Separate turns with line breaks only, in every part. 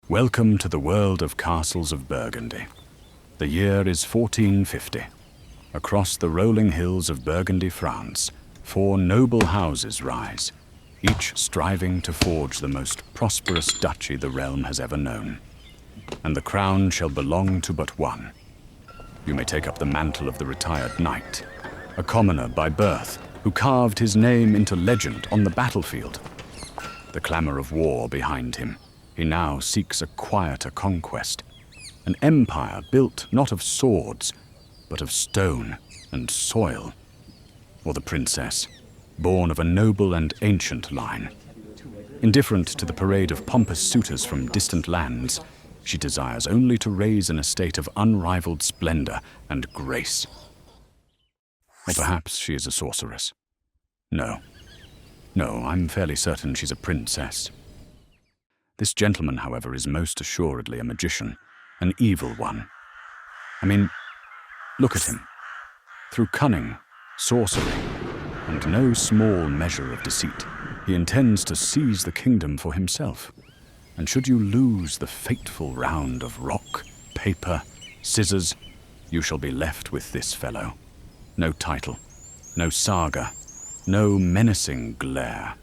Welcome to the world of Castles of Burgundy. The year is 1450. Across the rolling hills of Burgundy, France, 4 noble houses rise, each striving to forge the most prosperous duchy the realm has ever known. And the crown shall belong to but one. You may take up the mantle of the retired knight, a commoner by birth who carved his name into legend on the battlefield. The clamor of war behind him, he now seeks a quieter conquest, an empire built not of swords, but of stone and soil. Or the princess, born of a noble and ancient line. Indifferent to the parade of pompous suitors from distant lands, she desires only to raise an estate of unrivaled splendor and grace. Or perhaps she is a sorceress. No, I'm fairly certain she's a princess. This gentleman, however, is most assuredly a magician, an evil one. I mean, look at him. Through cunning, sorcery, and no small measure of deceit, he intends to seize the kingdom for himself. And should you lose the fateful round of rock, paper, scissors, you shall be left with this fellow. No title, no saga, no menacing glare.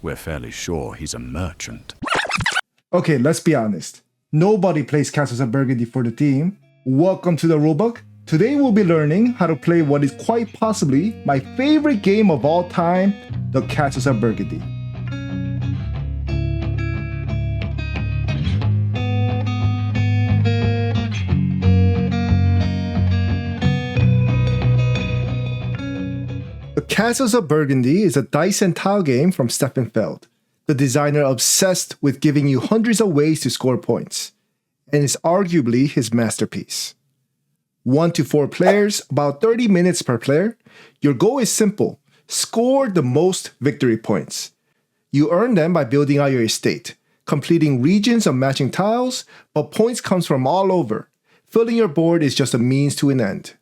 We're fairly sure he's a merchant.
Okay, let's be honest. Nobody plays Castles of Burgundy for the team. Welcome to the rulebook. Today we'll be learning how to play what is quite possibly my favorite game of all time, the Castles of Burgundy. The Castles of Burgundy is a dice and tile game from Stefan Feld, the designer obsessed with giving you hundreds of ways to score points, and is arguably his masterpiece. 1 to 4 players, about 30 minutes per player. Your goal is simple: score the most victory points. You earn them by building out your estate, completing regions of matching tiles, but points comes from all over. Filling your board is just a means to an end.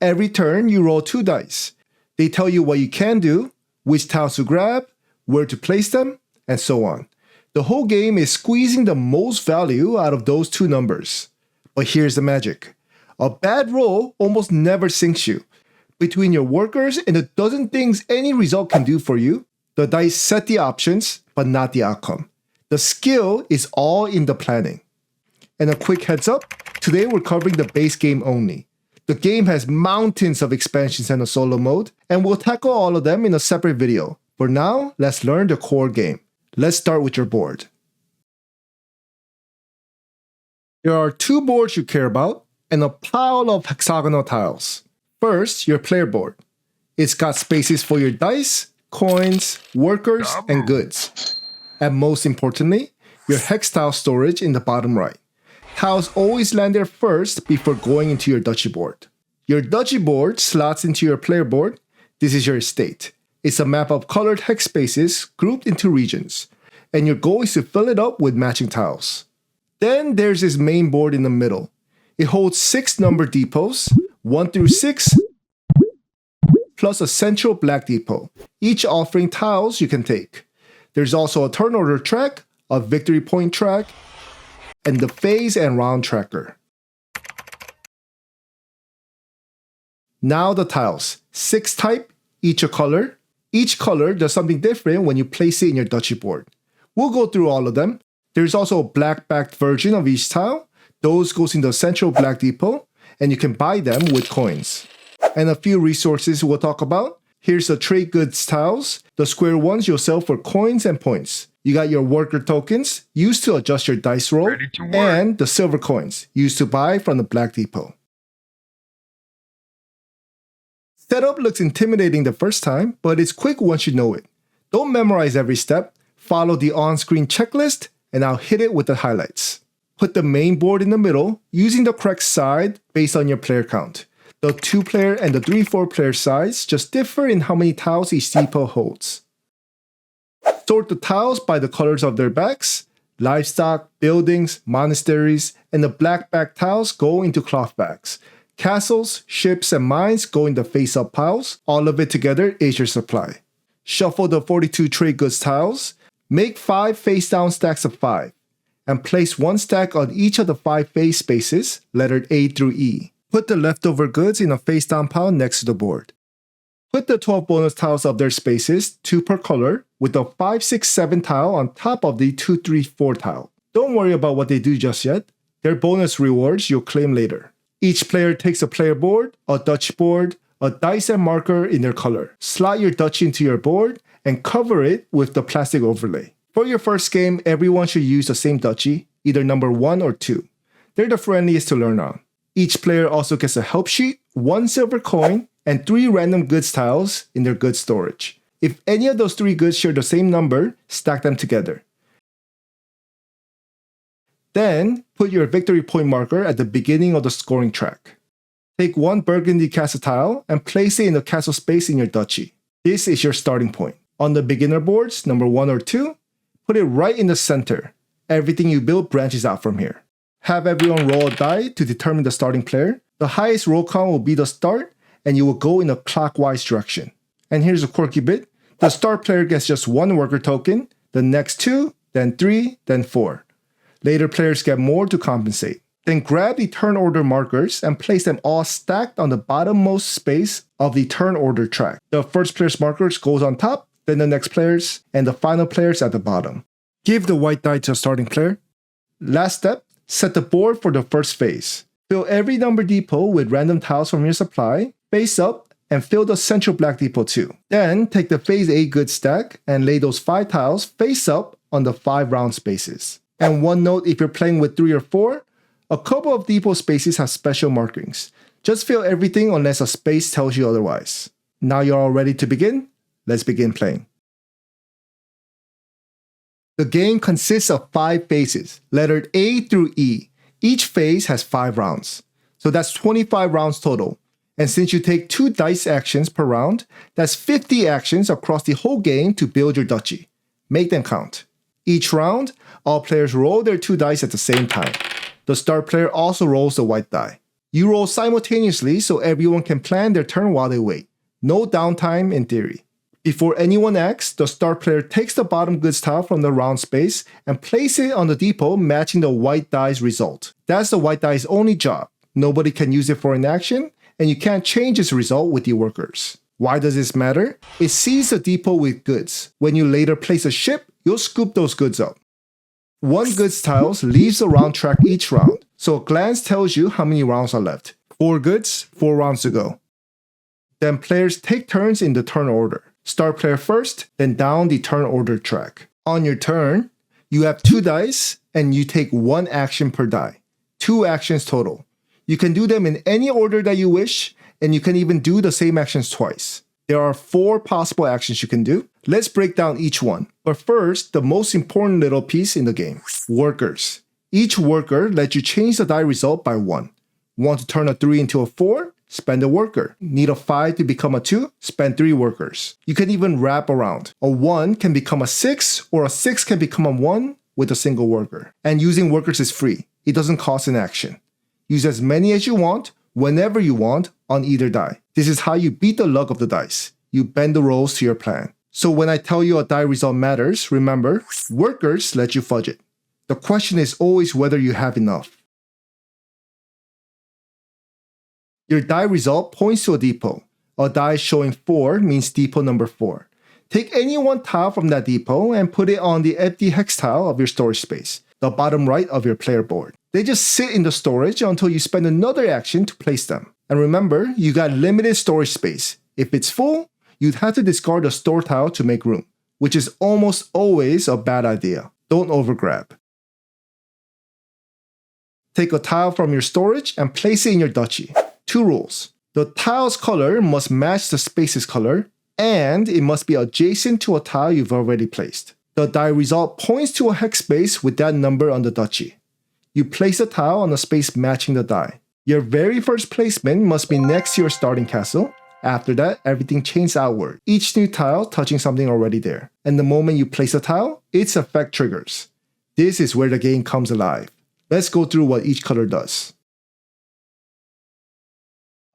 Every turn you roll 2 dice. They tell you what you can do, which tiles to grab, where to place them, and so on. The whole game is squeezing the most value out of those 2 numbers. But here's the magic. A bad roll almost never sinks you. Between your workers and the dozen things any result can do for you, the dice set the options, but not the outcome. The skill is all in the planning. And a quick heads up, today we're covering the base game only. The game has mountains of expansions and a solo mode, and we'll tackle all of them in a separate video. For now, let's learn the core game. Let's start with your board. There are 2 boards you care about, and a pile of hexagonal tiles. First, your player board. It's got spaces for your dice, coins, workers, and goods. And most importantly, your hex tile storage in the bottom right. Tiles always land there first before going into your duchy board. Your duchy board slots into your player board. This is your estate. It's a map of colored hex spaces grouped into regions, and your goal is to fill it up with matching tiles. Then there's this main board in the middle. It holds 6 numbered depots, 1 through 6, plus a central black depot, each offering tiles you can take. There's also a turn order track, a victory point track, and the phase and round tracker. Now the tiles, 6 type, each a color. Each color does something different when you place it in your duchy board. We'll go through all of them. There's also a black-backed version of each tile. Those goes in the central black depot, and you can buy them with coins. And a few resources we'll talk about. Here's the trade goods tiles. The square ones you'll sell for coins and points. You got your worker tokens, used to adjust your dice roll, and the silver coins, used to buy from the black depot. Setup looks intimidating the first time, but it's quick once you know it. Don't memorize every step, follow the on-screen checklist, and I'll hit it with the highlights. Put the main board in the middle, using the correct side based on your player count. The 2-player and the 3-4 player sides just differ in how many tiles each depot holds. Sort the tiles by the colors of their backs. Livestock, buildings, monasteries, and the black back tiles go into cloth bags. Castles, ships, and mines go in the face-up piles. All of it together is your supply. Shuffle the 42 trade goods tiles. Make 5 face-down stacks of 5. and place one stack on each of the 5 face spaces, lettered A through E. Put the leftover goods in a face-down pile next to the board. Put the 12 bonus tiles of their spaces, 2 per color, with the 5, 6, 7 tile on top of the 2, 3, 4 tile. Don't worry about what they do just yet. They're bonus rewards you'll claim later. Each player takes a player board, a duchy board, a dice and marker in their color. Slot your duchy into your board and cover it with the plastic overlay. For your first game, everyone should use the same duchy, either number 1 or 2. They're the friendliest to learn on. Each player also gets a help sheet, 1 silver coin, and 3 random goods tiles in their goods storage. If any of those 3 goods share the same number, stack them together. Then, put your victory point marker at the beginning of the scoring track. Take 1 Burgundy castle tile and place it in the castle space in your duchy. This is your starting point. On the beginner boards, number 1 or 2, put it right in the center. Everything you build branches out from here. Have everyone roll a die to determine the starting player. The highest roll count will be the start, and you will go in a clockwise direction. And here's a quirky bit. The start player gets just 1 worker token, the next 2, then 3, then 4. Later players get more to compensate. Then grab the turn order markers and place them all stacked on the bottommost space of the turn order track. The first player's markers goes on top, then the next player's, and the final player's at the bottom. Give the white die to a starting player. Last step, set the board for the first phase. Fill every number depot with random tiles from your supply, face up, and fill the central black depot too. Then take the phase A goods stack and lay those 5 tiles face up on the 5 round spaces. And one note, if you're playing with 3 or 4, a couple of depot spaces have special markings. Just fill everything unless a space tells you otherwise. Now you're all ready to begin? Let's begin playing. The game consists of 5 phases, lettered A through E. Each phase has 5 rounds. So that's 25 rounds total. And since you take 2 dice actions per round, that's 50 actions across the whole game to build your duchy. Make them count. Each round, all players roll their 2 dice at the same time. The start player also rolls the white die. You roll simultaneously so everyone can plan their turn while they wait. No downtime in theory. Before anyone acts, the start player takes the bottom goods tile from the round space and places it on the depot matching the white die's result. That's the white die's only job. Nobody can use it for an action, and you can't change its result with your workers. Why does this matter? It sees the depot with goods. When you later place a ship, you'll scoop those goods up. 1 goods tile leaves the round track each round, so a glance tells you how many rounds are left. 4 goods, 4 rounds to go. Then players take turns in the turn order. Start player first, then down the turn order track. On your turn, you have 2 dice, and you take 1 action per die. 2 actions total. You can do them in any order that you wish, and you can even do the same actions twice. There are 4 possible actions you can do. Let's break down each one. But first, the most important little piece in the game. Workers. Each worker lets you change the die result by 1. Want to turn a 3 into a 4? Spend a worker. Need a 5 to become a 2? Spend 3 workers. You can even wrap around. A 1 can become a 6, or a 6 can become a 1 with a single worker. And using workers is free. It doesn't cost an action. Use as many as you want, whenever you want, on either die. This is how you beat the luck of the dice. You bend the rolls to your plan. So when I tell you a die result matters, remember, workers let you fudge it. The question is always whether you have enough. Your die result points to a depot. A die showing 4 means depot number 4. Take any one tile from that depot and put it on the empty hex tile of your storage space, the bottom right of your player board. They just sit in the storage until you spend another action to place them. And remember, you got limited storage space. If it's full, you'd have to discard a store tile to make room, which is almost always a bad idea. Don't overgrab. Take a tile from your storage and place it in your duchy. 2 rules. The tile's color must match the space's color, and it must be adjacent to a tile you've already placed. The die result points to a hex space with that number on the duchy. You place a tile on a space matching the die. Your very first placement must be next to your starting castle. After that, everything chains outward, each new tile touching something already there. And the moment you place a tile, its effect triggers. This is where the game comes alive. Let's go through what each color does.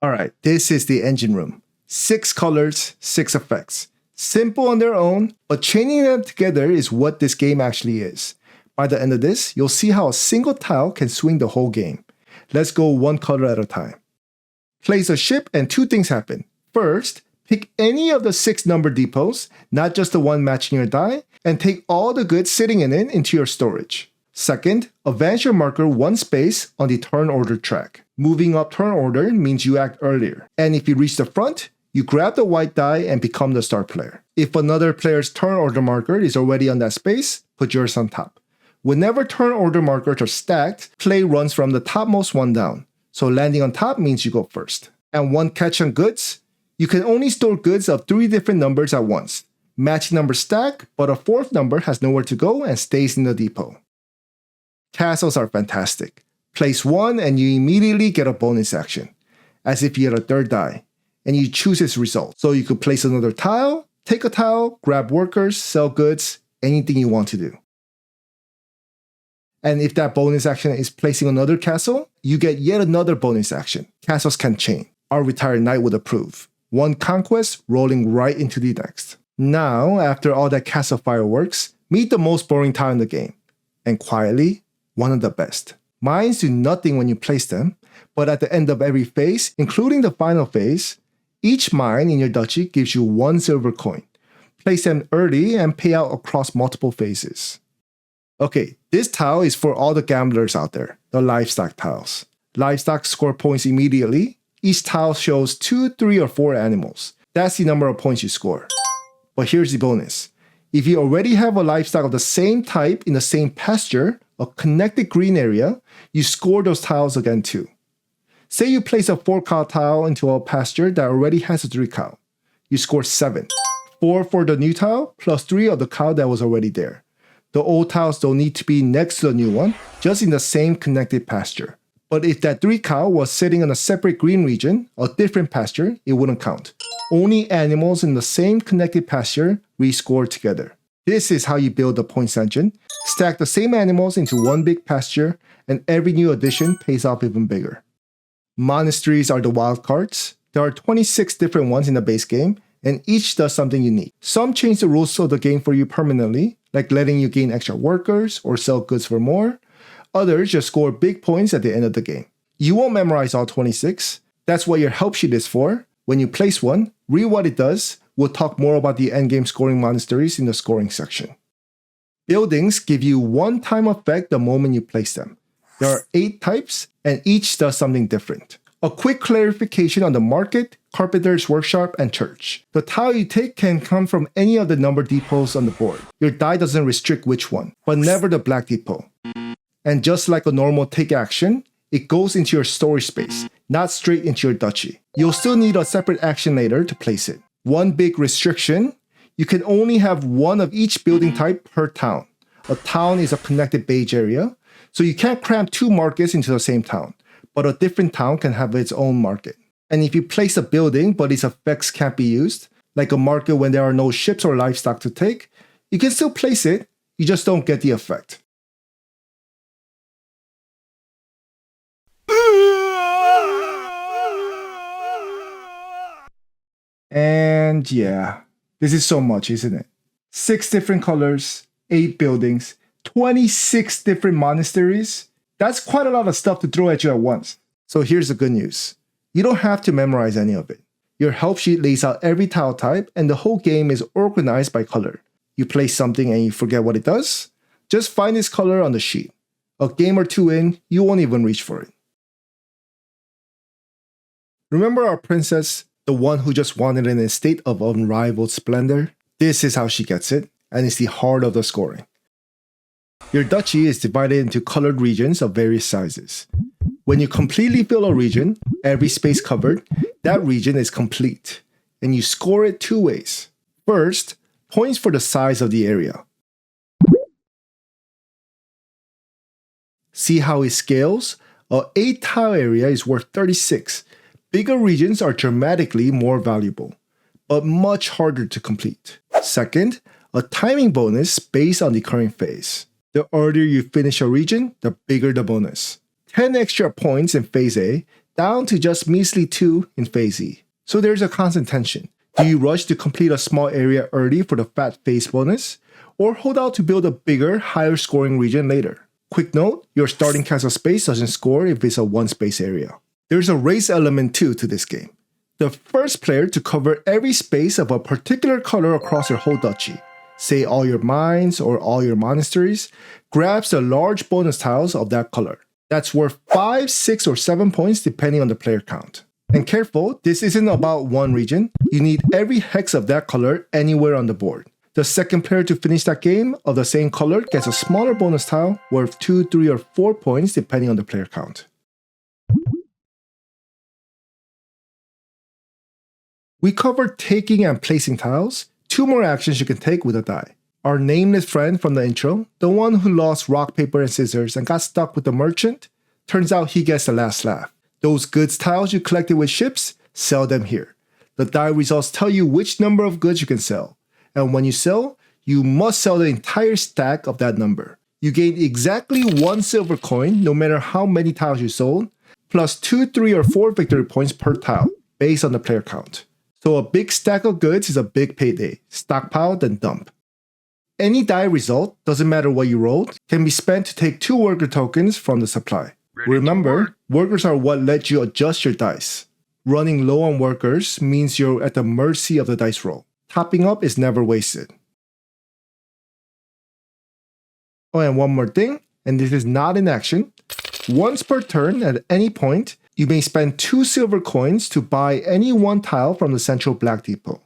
Alright, this is the engine room. 6 colors, 6 effects. Simple on their own, but chaining them together is what this game actually is. By the end of this, you'll see how a single tile can swing the whole game. Let's go one color at a time. Place a ship and two things happen. First, pick any of the 6 number depots, not just the one matching your die, and take all the goods sitting in it into your storage. Second, advance your marker 1 space on the turn order track. Moving up turn order means you act earlier. And if you reach the front, you grab the white die and become the star player. If another player's turn order marker is already on that space, put yours on top. Whenever turn order markers are stacked, play runs from the topmost one down. So landing on top means you go first. And one catch on goods, you can only store goods of 3 different numbers at once. Matching numbers stack, but a 4th number has nowhere to go and stays in the depot. Castles are fantastic. Place 1 and you immediately get a bonus action, as if you had a 3rd die, and you choose its result. So you could place another tile, take a tile, grab workers, sell goods, anything you want to do. And if that bonus action is placing another castle, you get yet another bonus action. Castles can chain. Our retired knight would approve. 1 conquest rolling right into the next. Now, after all that castle fireworks, meet the most boring tile in the game. And quietly, one of the best. Mines do nothing when you place them, but at the end of every phase, including the final phase, each mine in your duchy gives you 1 silver coin. Place them early and pay out across multiple phases. Okay, this tile is for all the gamblers out there, the livestock tiles. Livestock score points immediately. Each tile shows 2, 3, or 4 animals. That's the number of points you score. But here's the bonus. If you already have a livestock of the same type in the same pasture, a connected green area, you score those tiles again too. Say you place a 4-cow tile into a pasture that already has a 3-cow. You score 7. 4 for the new tile, plus 3 of the cow that was already there. The old tiles don't need to be next to the new one, just in the same connected pasture. But if that 3-cow was sitting in a separate green region, a different pasture, it wouldn't count. Only animals in the same connected pasture rescore together. This is how you build a points engine. Stack the same animals into one big pasture, and every new addition pays off even bigger. Monasteries are the wild cards. There are 26 different ones in the base game, and each does something unique. Some change the rules of the game for you permanently, like letting you gain extra workers or sell goods for more. Others just score big points at the end of the game. You won't memorize all 26. That's what your help sheet is for. When you place one, read what it does. We'll talk more about the endgame scoring monasteries in the scoring section. Buildings give you one-time effect the moment you place them. There are 8 types, and each does something different. A quick clarification on the market, carpenter's workshop, and church. The tile you take can come from any of the number depots on the board. Your die doesn't restrict which one, but never the black depot. And just like a normal take action, it goes into your storage space, not straight into your duchy. You'll still need a separate action later to place it. One big restriction, you can only have 1 of each building type per town. A town is a connected beige area, so you can't cram 2 markets into the same town, but a different town can have its own market. And if you place a building but its effects can't be used, like a market when there are no ships or livestock to take, you can still place it, you just don't get the effect. And yeah, this is so much, isn't it? 6 different colors, 8 buildings, 26 different monasteries. That's quite a lot of stuff to throw at you at once. So here's the good news. You don't have to memorize any of it. Your help sheet lays out every tile type and the whole game is organized by color. You place something and you forget what it does? Just find its color on the sheet. A game or 2 in, you won't even reach for it. Remember our princess? The one who just wanted an estate of unrivaled splendor? This is how she gets it, and it's the heart of the scoring. Your duchy is divided into colored regions of various sizes. When you completely fill a region, every space covered, that region is complete, and you score it 2 ways. First, points for the size of the area. See how it scales? A 8-tile area is worth 36. Bigger regions are dramatically more valuable, but much harder to complete. Second, a timing bonus based on the current phase. The earlier you finish a region, the bigger the bonus. 10 extra points in phase A, down to just measly 2 in phase E. So there's a constant tension. Do you rush to complete a small area early for the fat phase bonus? or hold out to build a bigger, higher scoring region later. Quick note, your starting castle space doesn't score if it's a one space area. There's a race element too to this game. The first player to cover every space of a particular color across your whole duchy, say all your mines or all your monasteries, grabs the large bonus tiles of that color. That's worth 5, 6, or 7 points depending on the player count. And careful, this isn't about one region. You need every hex of that color anywhere on the board. The second player to finish that game of the same color gets a smaller bonus tile worth 2, 3, or 4 points depending on the player count. We covered taking and placing tiles. 2 more actions you can take with a die. Our nameless friend from the intro, the one who lost rock, paper, and scissors and got stuck with the merchant, turns out he gets the last laugh. Those goods tiles you collected with ships, sell them here. The die results tell you which number of goods you can sell. And when you sell, you must sell the entire stack of that number. You gain exactly 1 silver coin no matter how many tiles you sold, plus 2, 3, or 4 victory points per tile, based on the player count. So a big stack of goods is a big payday. Stockpile, then dump. Any die result, doesn't matter what you rolled, can be spent to take 2 worker tokens from the supply. Remember, workers are what let you adjust your dice. Running low on workers means you're at the mercy of the dice roll. Topping up is never wasted. Oh, and one more thing, and this is not in action. Once per turn, at any point, you may spend 2 silver coins to buy any 1 tile from the central black depot.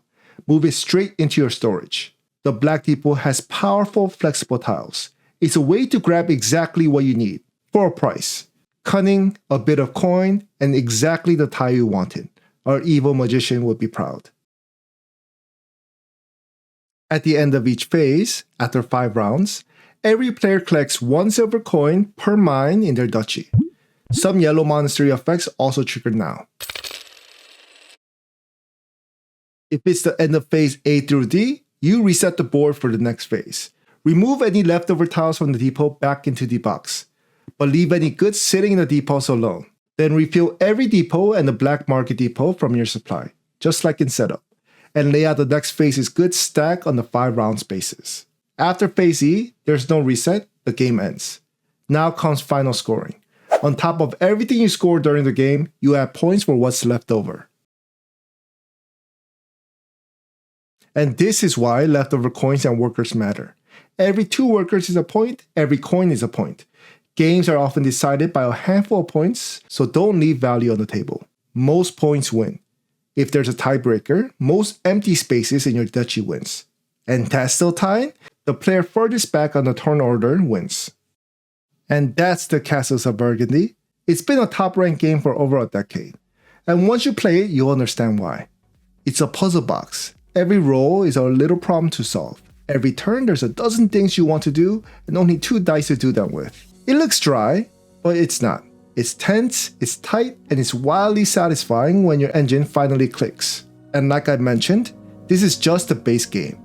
Move it straight into your storage. The black depot has powerful, flexible tiles. It's a way to grab exactly what you need, for a price. Cunning, a bit of coin, and exactly the tile you wanted. Our evil magician would be proud. At the end of each phase, after 5 rounds, every player collects 1 silver coin per mine in their duchy. Some yellow monastery effects also trigger now. If it's the end of phase A through D, you reset the board for the next phase. Remove any leftover tiles from the depot back into the box, but leave any goods sitting in the depots alone. Then refill every depot and the black market depot from your supply, just like in setup, and lay out the next phase's goods stack on the 5 round spaces. After phase E, there's no reset, the game ends. Now comes final scoring. On top of everything you scored during the game, you add points for what's left over. And this is why leftover coins and workers matter. Every 2 workers is a point, every coin is a point. Games are often decided by a handful of points, so don't leave value on the table. Most points win. If there's a tiebreaker, most empty spaces in your duchy wins. And that's still tied? The player furthest back on the turn order wins. And that's the Castles of Burgundy. It's been a top-ranked game for over a decade. And once you play it, you'll understand why. It's a puzzle box. Every roll is a little problem to solve. Every turn, there's a dozen things you want to do, and only 2 dice to do them with. It looks dry, but it's not. It's tense, it's tight, and it's wildly satisfying when your engine finally clicks. And like I mentioned, this is just the base game.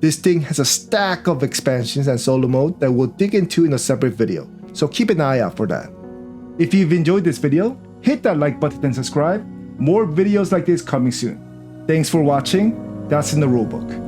This thing has a stack of expansions and solo mode that we'll dig into in a separate video, so keep an eye out for that. If you've enjoyed this video, hit that like button and subscribe. More videos like this coming soon. Thanks for watching. That's in the rulebook.